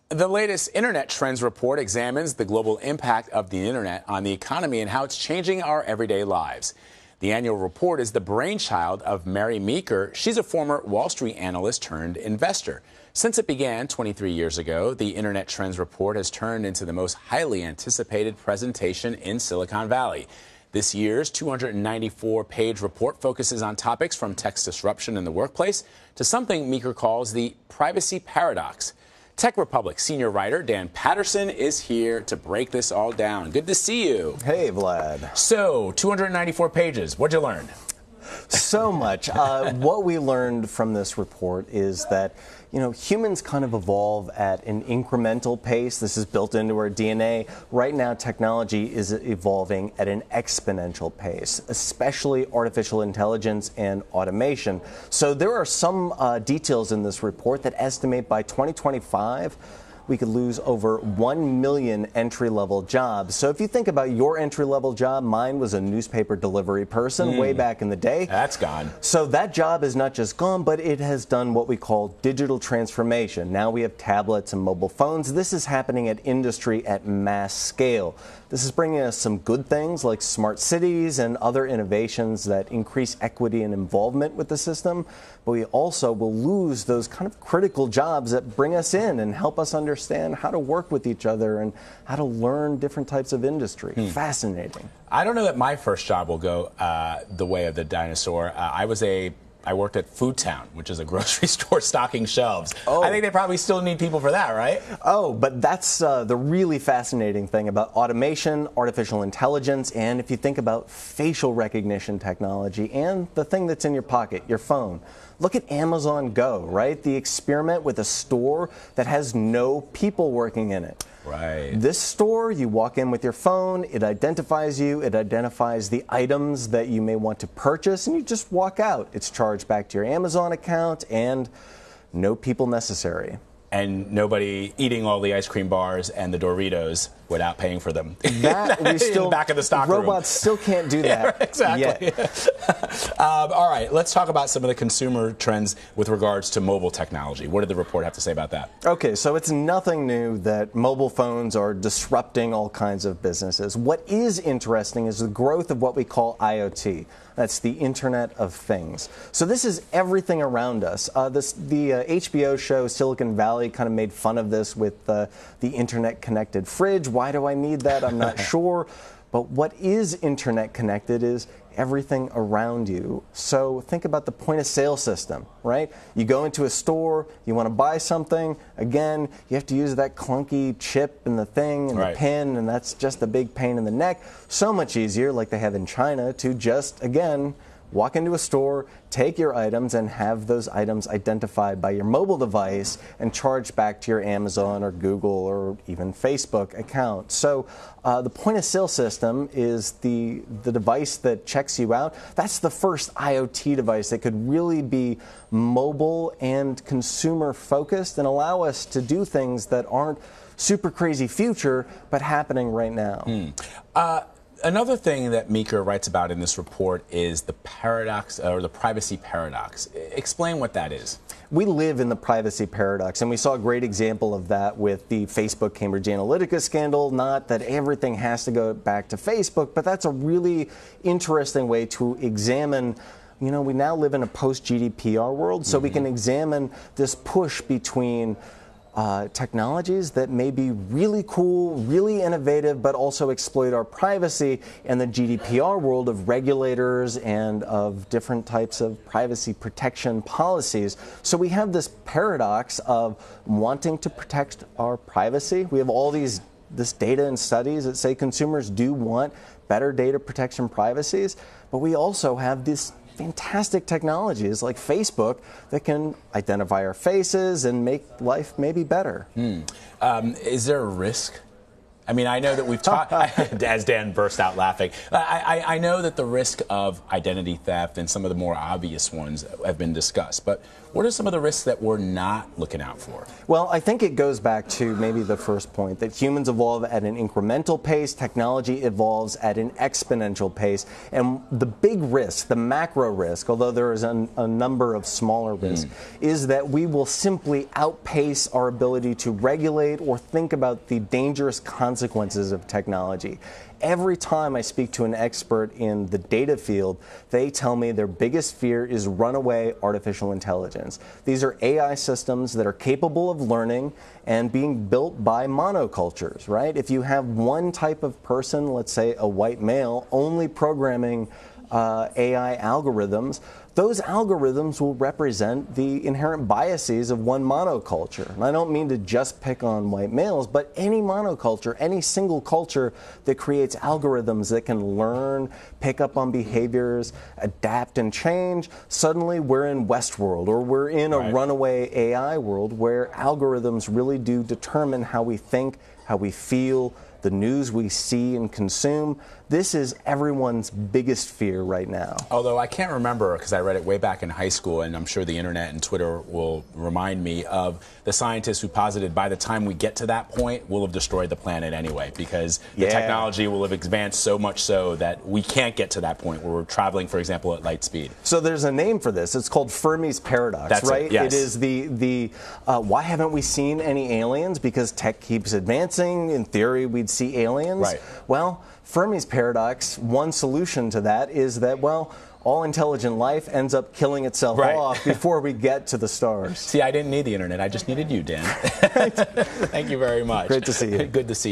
The latest Internet Trends report examines the global impact of the Internet on the economy and how it's changing our everyday lives. The annual report is the brainchild of Mary Meeker. She's a former Wall Street analyst turned investor. Since it began 23 years ago, the Internet Trends report has turned into the most highly anticipated presentation in Silicon Valley. This year's 294-page report focuses on topics from text disruption in the workplace to something Meeker calls the privacy paradox. TechRepublic senior writer Dan Patterson is here to break this all down. Good to see you. Hey, Vlad. So, 294 pages. What'd you learn? So much. What we learned from this report is that, humans kind of evolve at an incremental pace. This is built into our DNA. Right now, technology is evolving at an exponential pace, especially artificial intelligence and automation. So there are some details in this report that estimate by 2025, we could lose over 1 million entry-level jobs. So if you think about your entry-level job, mine was a newspaper delivery person way back in the day. That's gone. So that job is not just gone, but it has done what we call digital transformation. Now we have tablets and mobile phones. This is happening at industry at mass scale. This is bringing us some good things like smart cities and other innovations that increase equity and involvement with the system. But we also will lose those kind of critical jobs that bring us in and help us understand how to work with each other and how to learn different types of industry. Fascinating. I don't know that my first job will go the way of the dinosaur. I worked at Food Town, which is a grocery store stocking shelves. Oh. I think they probably still need people for that, right? Oh, but that's the really fascinating thing about automation, artificial intelligence, and if you think about facial recognition technology and the thing that's in your pocket, your phone. Look at Amazon Go, right? The experiment with a store that has no people working in it. Right. This store, you walk in with your phone, it identifies you, it identifies the items that you may want to purchase, and you just walk out. It's charged back to your Amazon account, and no people necessary. And nobody eating all the ice cream bars and the Doritos without paying for them. That we still, in the back of the stock room. Robots still can't do that. Yeah, exactly. All right, let's talk about some of the consumer trends with regards to mobile technology. What did the report have to say about that? Okay, so it's nothing new that mobile phones are disrupting all kinds of businesses. What is interesting is the growth of what we call IoT. That's the Internet of Things. So this is everything around us. The HBO show Silicon Valley kind of made fun of this with the internet-connected fridge. Why do I need that? I'm not sure. But what is internet connected is everything around you. So think about the point-of-sale system, right? You go into a store, you want to buy something. Again, you have to use that clunky chip and the thing and the pin, and that's just a big pain in the neck. So much easier, like they have in China, to just, again, walk into a store, take your items, and have those items identified by your mobile device and charged back to your Amazon or Google or even Facebook account. So the point-of-sale system is the device that checks you out. That's the first IoT device that could really be mobile and consumer-focused and allow us to do things that aren't super crazy future, but happening right now. Another thing that Meeker writes about in this report is the paradox, or the privacy paradox. Explain what that is. We live in the privacy paradox, and we saw a great example of that with the Facebook Cambridge Analytica scandal. Not that everything has to go back to Facebook, but that's a really interesting way to examine. We now live in a post-GDPR world, so we can examine this push between technologies that may be really cool, really innovative, but also exploit our privacy, and the GDPR world of regulators and of different types of privacy protection policies. So we have this paradox of wanting to protect our privacy. We have all this data and studies that say consumers do want better data protection privacies, but we also have this fantastic technologies like Facebook that can identify our faces and make life maybe better. Is there a risk? I mean, I know that we've talked, as Dan burst out laughing, I know that the risk of identity theft and some of the more obvious ones have been discussed, but What are some of the risks that we're not looking out for? Well, I think it goes back to maybe the first point, that humans evolve at an incremental pace, technology evolves at an exponential pace, and the big risk, the macro risk, although there is a number of smaller risks, is that we will simply outpace our ability to regulate or think about the dangerous consequences of technology. Every time I speak to an expert in the data field, they tell me their biggest fear is runaway artificial intelligence. These are AI systems that are capable of learning and being built by monocultures, right? If you have one type of person, let's say a white male, only programming AI algorithms, those algorithms will represent the inherent biases of one monoculture. And I don't mean to just pick on white males, but any monoculture, any single culture that creates algorithms that can learn, pick up on behaviors, adapt and change, suddenly we're in Westworld, or we're in a runaway AI world where algorithms really do determine how we think, how we feel, the news we see and consume. This is everyone's biggest fear right now. Although I can't remember, because I read it way back in high school, and I'm sure the internet and Twitter will remind me of the scientists who posited by the time we get to that point, we'll have destroyed the planet anyway, because the technology will have advanced so much so that we can't get to that point where we're traveling, for example, at light speed. So there's a name for this. It's called Fermis Paradox, That's right? It, yes. It is the why haven't we seen any aliens? Because tech keeps advancing. In theory, we'd see aliens. Right. Well, Fermi's paradox, one solution to that is that, well, all intelligent life ends up killing itself off before we get to the stars. See, I didn't need the internet. I just needed you, Dan. Thank you very much. Great to see you. Good to see you.